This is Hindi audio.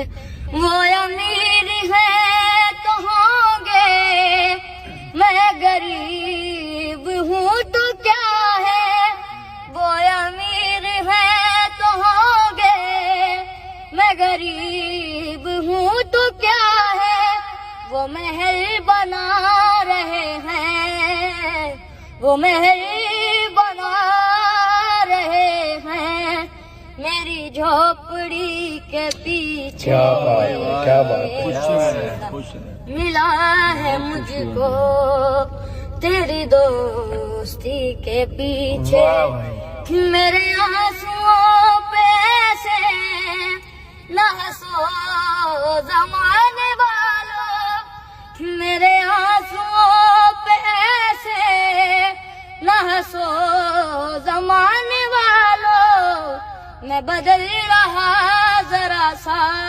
वो अमीर है तो होंगे, मैं गरीब हूँ तो क्या है। वो अमीर है तो होंगे, मैं गरीब हूँ तो क्या है। वो महल बना रहे हैं, वो महल बना रहे हैं मेरी झोपड़ी के पीछे। क्या बात है। मिला है मुझको तेरी दोस्ती के पीछे। मेरे आंसुओं पे ऐसे न हंसो ज़माने वालों, मेरे आंसुओं पे ऐसे न हंसो ज़माने वालों। मैं बदल रहा जरा सा